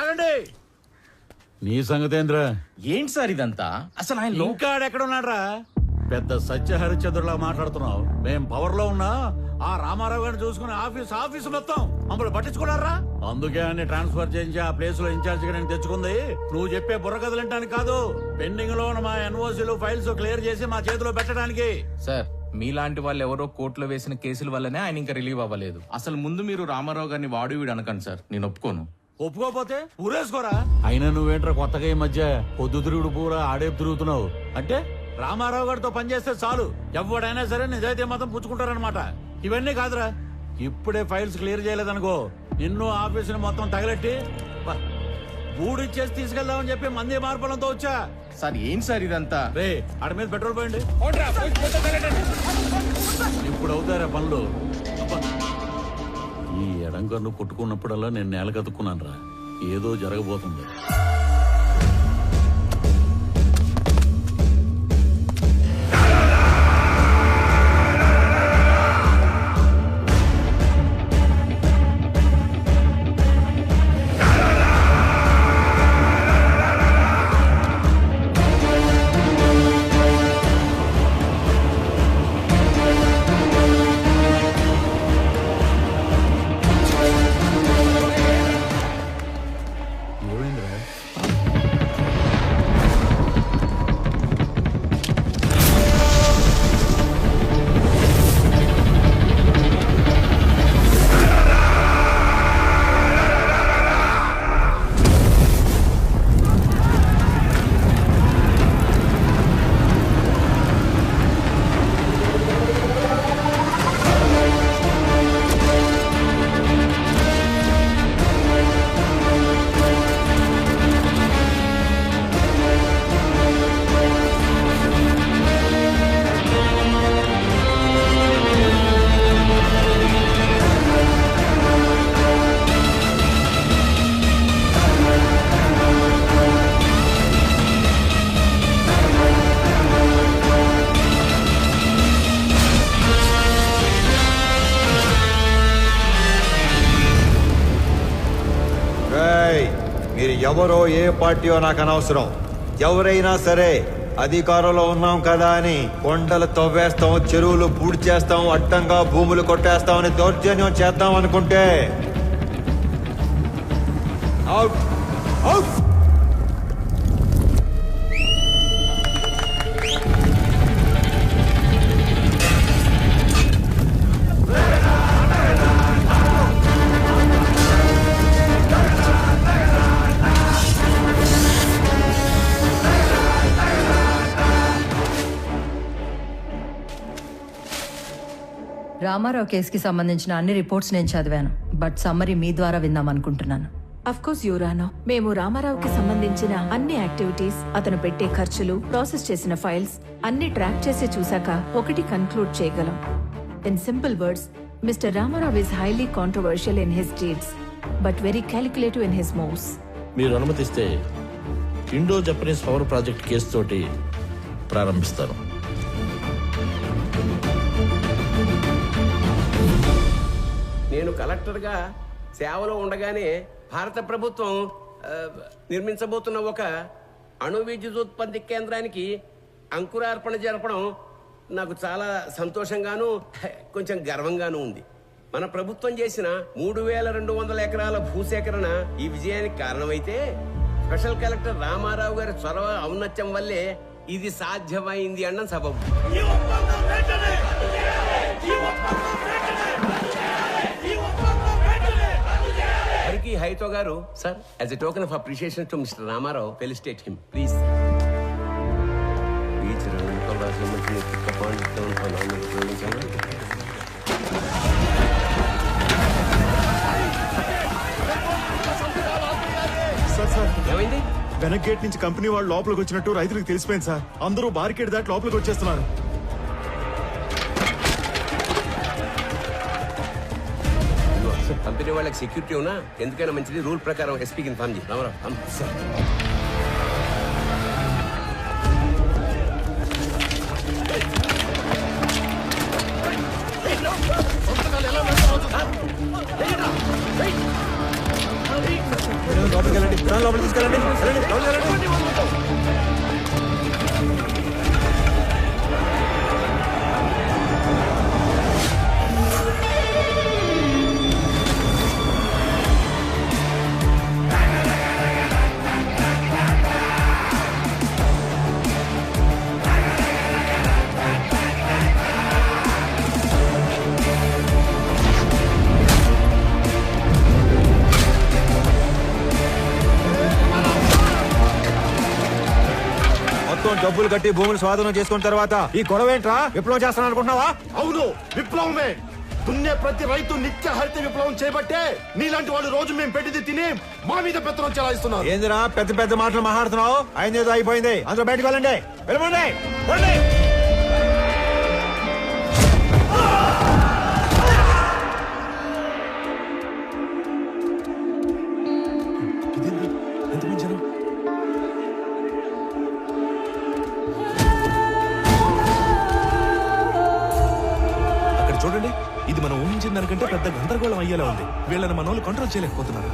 ఆగండి. నీ సంగతేంద్ర? ఏంటి సార్ ఇదంతా? అసలు ఆయన ఇంకా ఎక్కడున్నాడ్రా? పెద్ద సత్య హరిశ్చంద్రులా మాట్లాడుతున్నావు. మేం పవర్ లో ఉన్నా ఆ రామారావు గారిని చూసుకుని ఆఫీస్ మొత్తం మమ్మల్ని పట్టించుకున్నారా? అందుకే అన్ని ట్రాన్స్ఫర్ చేయించి ఆ ప్లేస్ లో ఇన్ఛార్జ్ గా నేను తెచ్చుకుంది నువ్వు చెప్పే బుర్రకథలింటానికి కాదు, పెండింగ్ లో ఉన్న మా ఎన్ఓసీలు ఫైల్స్ క్లియర్ చేసి మా చేతిలో పెట్టడానికి. సార్ మీలాంటి వాళ్ళు ఎవరో కోర్టులో వేసిన కేసుల వల్లనే ఆయన ఇంకా రిలీవ్ అవ్వలేదు. అసలు ముందు మీరు రామారావు గారిని వాడు వీడు అనకండి సార్, నేను ఒప్పుకోను. ఒప్పుకోపోతే ఊరేసుకోరా. అయినా నువ్వేంట్రా కొత్తగా ఈ మధ్య పొద్దు తిరుగుడు పూరా ఆడేపు తిరుగుతున్నావు? అంటే రామారావు గారితో పనిచేస్తే చాలు ఎవడైనా సరే నిజాయితీ మాత్రం పుచ్చుకుంటారనమాట. ఇవన్నీ కాదురా, ఇప్పుడే ఫైల్స్ క్లియర్ చేయలేదనుకో నిన్ను ఆఫీసుని మొత్తం తగలెట్టి బూడిచ్చేసి తీసుకెళ్దామని చెప్పి మంది మార్పులంతో వచ్చా. సార్ ఏం సార్ ఇదంతా? రే ఆడ మీద పెట్రోల్ పోయండి. ఇప్పుడు అవుతారా పనులు? ఈ ఎడంకన్ను కొట్టుకున్నప్పుడల్లా నేను నేల కతుక్కున్నాను రా, ఏదో జరగబోతుంది. మీరు ఎవరో ఏ పార్టీయో నాకు అనవసరం. ఎవరైనా సరే అధికారంలో ఉన్నాం కదా అని కొండలు తవ్వేస్తాం, చెరువులు పూడి చేస్తాం, అడ్డంగా భూములు కొట్టేస్తామని దౌర్జన్యం చేద్దాం అనుకుంటే అవుట్ అవుట్. రామారావు కేసుకి సంబంధించిన అన్ని రిపోర్ట్స్ నేను చదివాను, బట్ సమ్మరీ మీ ద్వారా విందాం అనుకుంటున్నాను. అఫ్ కోర్స్ యువరానో, మేము రామారావుకి సంబంధించిన అన్ని యాక్టివిటీస్, అతను పెట్టే ఖర్చులు, ప్రాసెస్ చేసిన ఫైల్స్ అన్ని ట్రాక్ చేసి చూశాక ఒకటి కన్క్లూడ్ చేయగలం. In simple words, Mr Ramarao is highly controversial in his deeds but very calculative in his moves. మీరు అనుమతిస్తే Indo Japanese power project case తోటి ప్రారంభిస్తాను. నేను కలెక్టర్గా సేవలో ఉండగానే భారత ప్రభుత్వం నిర్మించబోతున్న ఒక అణు విద్యుదుత్పత్తి కేంద్రానికి అంకురార్పణ జరపడం నాకు చాలా సంతోషంగాను కొంచెం గర్వంగాను ఉంది. మన ప్రభుత్వం చేసిన 3200 ఎకరాల భూసేకరణ ఈ విజయానికి కారణమైతే స్పెషల్ కలెక్టర్ రామారావు గారి చొరవ ఔన్నత్యం వల్లే ఇది సాధ్యమైంది అన్న సబబు. హరికి హైతో గారు sir, as a token of appreciation to Mr Ramarao, felicitate him please. ఏమైంది? వెనక్ గేట్ నుంచి కంపెనీ వాళ్ళు లోపలికి వచ్చినట్టు రైతులకు తెలిసిపోయింది సార్. అందరూ బారికేడ్ దాటి లోపలికి వచ్చేస్తున్నారు. కంపెనీ వాళ్ళకి సెక్యూరిటీ ఉన్నా ఎందుకైనా మంచిది, రూల్ ప్రకారం ఎస్పీకి ఇన్ఫార్మ్ చేయి. రామారావు సార్. ఎలా డబ్బులు కట్టి భూములు స్వాధీనం చేసుకున్న తర్వాత ఈ గొడవ ఏంట్రా? విప్లవం చేస్తాను అనుకుంటున్నావా? అవును, విప్లవమే. దున్నే ప్రతి రైతు నిత్య హరిత విప్లవం చేయబట్టే నీలాంటి వాళ్ళు రోజు మేము పెట్టింది తిని మా మీద పెత్తనం చెలాయిస్తున్నారు. ఏందిరా పెద్ద పెద్ద మాటలు మాట్లాడుతున్నావు? అయిందేదో అయిపోయింది, అందరూ బయటకు వెళ్ళండి. వెళ్ళండి, వెళ్ళండి. అక్కడ చూడండి, ఇది మనం ఊహించిన దానికంటే పెద్ద గందరగోళం అయ్యేలా ఉంది. వీళ్ళని మన వాళ్ళు కంట్రోల్ చేయలేకపోతున్నారు.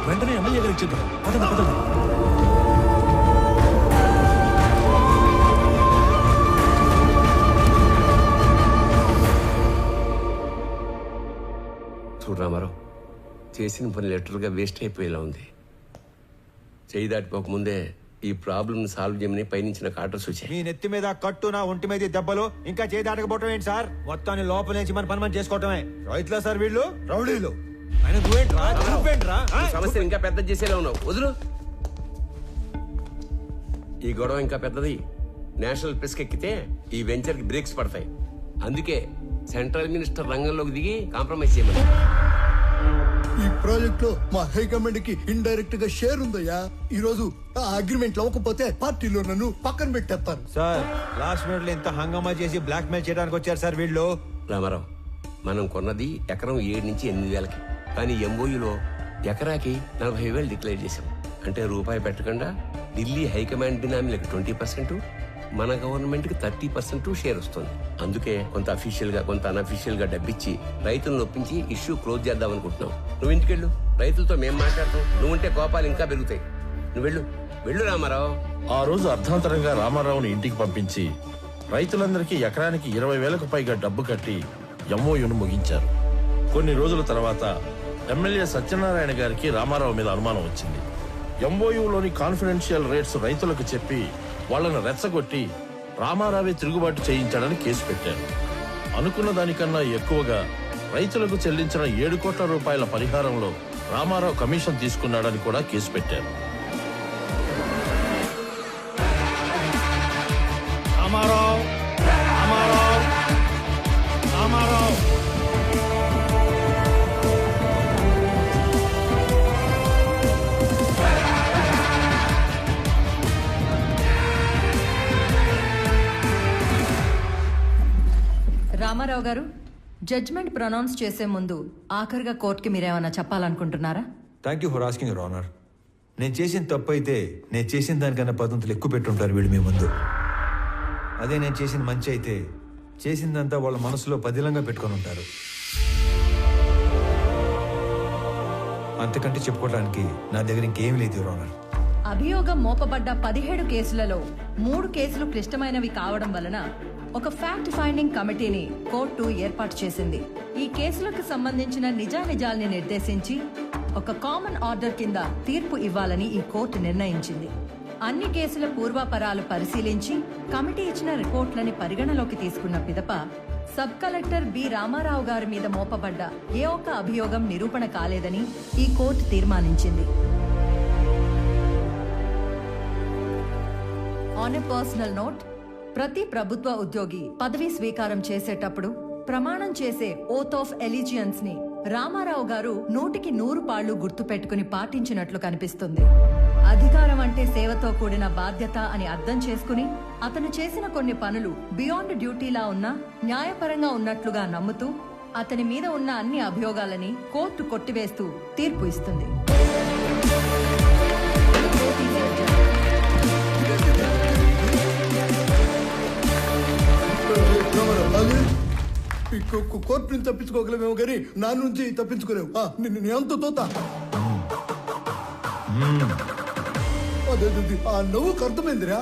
వెంటనే ఎమ్మెల్యే గారికి చెప్తాం. పదండి పదండి. చూడు రామారావు, చేసిన పని లెటర్గా వేస్ట్ అయిపోయేలా ఉంది. చేయి దాటిపోకముందే ఈ ప్రాబ్లమ్ సాల్వ్ చేయమని పైనుంచి నాకు ఆర్డర్స్ వచ్చాయి. మీ నెత్తి మీద కట్టు, నా ఒంటి మీద దెబ్బలు, ఇంకా చేయి దాటకపోవటం ఏంటి సార్? మొత్తాన్ని లోపల నుంచి మన పని మనం చేసుకోవటమే. రైతులా సార్ వీళ్ళు? రౌడీలు. ఆయన నువ్వేంట్రా? నువ్వేంట్రా? సమస్య ఇంకా పెద్ద చేసేలా ఉన్నావు. వదులు. ఈ గొడవ ఇంకా పెద్దది. నేషనల్ ప్రెస్ ఎక్కితే ఈ వెంచర్ కి బ్రేక్స్ పడతాయి. అందుకే సెంట్రల్ మినిస్టర్ రంగంలోకి దిగి కాంప్రమైజ్ చేయమని. ఈ ప్రాజెక్ట్ లో మా హైకమాండ్ కి ఇండైరెక్ట్ గా షేర్ ఉందయ్యా. ఈ రోజు ఆ అగ్రిమెంట్ అవ్వకపోతే పార్టీలో నన్ను పక్కన పెట్టేస్తారు. సార్ లాస్ట్ మినిట్ లో ఇంత హంగామా చేసి బ్లాక్ మెయిల్ చేయడానికి వచ్చారు సార్ వీళ్ళు. రామారావు, మనం కొన్నది ఎకరం 7 నుంచి 8 వేలకి. కానీ ఎంఓయూలో ఎకరాకి 40,000 డిక్లేర్ చేశాం. అంటే రూపాయి పెట్టకుండా ఢిల్లీ హైకమాండ్ బినామీలకు 20%, మన గవర్నమెంట్ కి 30% షేర్ వస్తుంది. అందుకే కొంత అఫీషియల్ గా కొంత అన్అఫీషియల్ గా డబ్బిచ్చి రైతులను ఒప్పించి ఇష్యూ క్లోజ్ చేద్దాం అనుకుంటున్నాం. నువ్వు ఇంటికెళ్ళు, రైతులతో మేం మాట్లాడతాం. నువ్వుంటే కోపాలు ఇంకా పెరుగుతాయి. నువ్వు వెళ్ళు, వెళ్ళు రామారావు. ఆ రోజు అర్ధంతరంగా రామారావుని ఇంటికి పంపించి రైతులందరికీ ఎకరానికి 20,000కు పైగా డబ్బు కట్టి ఎంఓయూను ముగించారు. కొన్ని రోజుల తర్వాత ఎమ్మెల్యే సత్యనారాయణ గారికి రామారావు మీద అనుమానం వచ్చింది. ఎంఓయూలోని కాన్ఫిడెన్షియల్ రేట్స్ రైతులకు చెప్పి వాళ్లను రెచ్చగొట్టి రామారావే తిరుగుబాటు చేయించాడని కేసు పెట్టారు. అనుకున్న దానికన్నా ఎక్కువగా రైతులకు చెల్లించిన 7 కోట్ల రూపాయల పరిహారంలో రామారావు కమిషన్ తీసుకున్నాడని కూడా కేసు పెట్టారు. రామారావు, రామారావు, రామారావు. రామారావు గారు, జడ్జ్మెంట్ ప్రొనౌన్స్ చేసే ముందు ఆఖరిగా కోర్టుకి మీరేమన్నా చెప్పాలనుకుంటున్నారా? Thank you for asking your honour. నేను చేసిన తప్పు అయితే నేను చేసిన దానికన్నా 10 ఎక్కువ పెట్టుంటారు వీళ్ళు మీ ముందు. అదే నేను చేసిన మంచి అయితే చేసిందంతా వాళ్ళ మనసులో పదిలంగా పెట్టుకొని ఉంటారు. అంతకంటే చెప్పుకోవడానికి నా దగ్గర ఇంకేం లేదు యువర్ ఆనర్. అభియోగం మోపబడ్డ 17 కేసులలో 3 కేసులు క్లిష్టమైనవి కావడం వలన ఒక ఫ్యాక్ట్ ఫైండింగ్ కమిటీని కోర్టు ఏర్పాటు చేసింది. ఈ కేసులకు సంబంధించిన నిజానిజాల్ని నిర్దేశించి ఒక కామన్ ఆర్డర్ కింద తీర్పు ఇవ్వాలని ఈ కోర్టు నిర్ణయించింది. అన్ని కేసుల పూర్వాపరాలు పరిశీలించి కమిటీ ఇచ్చిన రిపోర్ట్లని పరిగణలోకి తీసుకున్న పిదప సబ్ కలెక్టర్ బి రామారావు గారి మీద మోపబడ్డ ఏ ఒక్క అభియోగం నిరూపణ కాలేదని ఈ కోర్టు తీర్మానించింది. ఆన్ ఎ పర్సనల్ నోట్, ప్రతి ప్రభుత్వ ఉద్యోగి పదవీ స్వీకారం చేసేటప్పుడు ప్రమాణం చేసే ఓత్ ఆఫ్ ఎలిజియన్స్ ని రామారావు గారు 100కి 100 పాళ్లు గుర్తు పెట్టుకుని పాటించినట్లు కనిపిస్తుంది. అధికారం అంటే సేవతో కూడిన బాధ్యత అని అర్థం చేసుకుని అతను చేసిన కొన్ని పనులు బియాండ్ డ్యూటీలా ఉన్నా న్యాయపరంగా ఉన్నట్లుగా నమ్ముతూ అతని మీద ఉన్న అన్ని అభియోగాలని కోర్టు కొట్టివేస్తూ తీర్పు ఇస్తుంది. కోర్టు నుంచి తప్పించుకోగలమేమో కానీ నా నుంచి తప్పించుకోలేవు. నిన్ను ఎంత తోతా ఆ నవ్వుకు అర్థమైందిరా.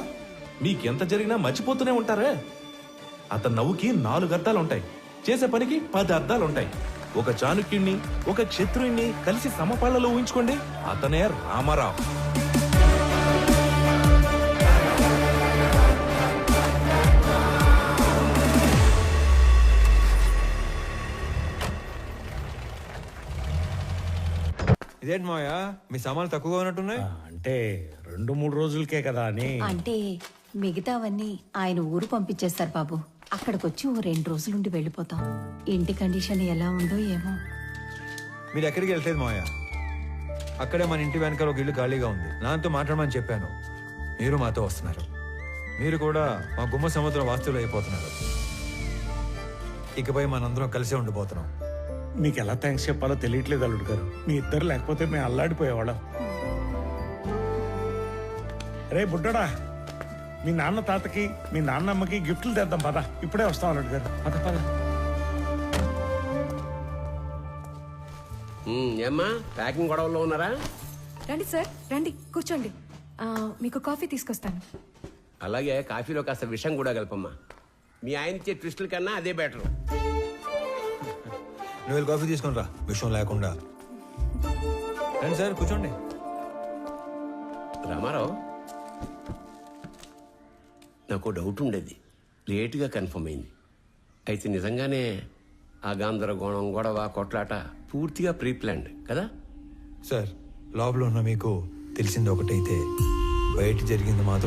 మీకెంత జరిగినా మర్చిపోతూనే ఉంటారే. అతని నవ్వుకి 4 అర్థాలుంటాయి, చేసే పనికి 10 అర్థాలుంటాయి. ఒక చాణుక్యుణ్ణి ఒక క్షత్రుణ్ణి కలిసి సమపాళ్లలో ఊహించుకోండి, అతనే రామారావు. ఇదేంటి మాయా, మీ సామాన్లు తక్కువగా ఉన్నట్టున్నాయి? అంటే 2-3 రోజులకే కదా అని. అంటే మిగతావన్నీ ఆయన ఊరు పంపించేస్తారు బాబు. అక్కడికొచ్చి ఓ 2 రోజులుండి వెళ్ళిపోతాం. ఇంటి కండిషన్ ఎలా ఉందో ఏమో. మీరు ఎక్కడికి వెళ్తలేదు మావయ్య, అక్కడే మన ఇంటి వెనకాల ఒక ఇల్లు ఖాళీగా ఉంది. నాతో మాట్లాడమని చెప్పాను, మీరు మాతో వస్తున్నారు. మీరు కూడా మా గుమ్మ సముద్రం వాస్తువులు అయిపోతున్నారు. ఇకపై మనందరం కలిసే ఉండిపోతున్నాం. మీకు ఎలా థ్యాంక్స్ చెప్పాలో తెలియట్లేదు అల్లుడు గారు. మీ ఇద్దరు లేకపోతే మేము అల్లాడిపోయేవాళ్ళం. రే బుడ్డడా, మీ నాన్న తాతకి మీ నాన్నమ్మకి గిఫ్ట్లు తెద్దాం పద. ఇప్పుడే వస్తాం అల్లుడు గారు. పద పద. ఏమ్మా ప్యాకింగ్ గొడవల్లో ఉన్నారా? రండి సార్, రండి కూర్చోండి. మీకు కాఫీ తీసుకొస్తాను. అలాగే కాఫీలో కాస్త విషం కూడా కలపమ్మా. మీ ఆయన ఇచ్చే ట్విస్టుల కన్నా అదే బెటర్. నువ్వు వెళ్ళి కాఫీ తీసుకుని రా, విషయం లేకుండా. రండి సార్, కూర్చోండి. రామారావు, నాకు డౌట్ ఉండేది, లేటుగా కన్ఫర్మ్ అయింది. అయితే నిజంగానే ఆ గాంధరగోణం, గొడవ, కొట్లాట పూర్తిగా ప్రీ ప్లాన్డ్ కదా? సార్, లోపల ఉన్న మీకు తెలిసింది ఒకటైతే బయట జరిగింది మాత్రం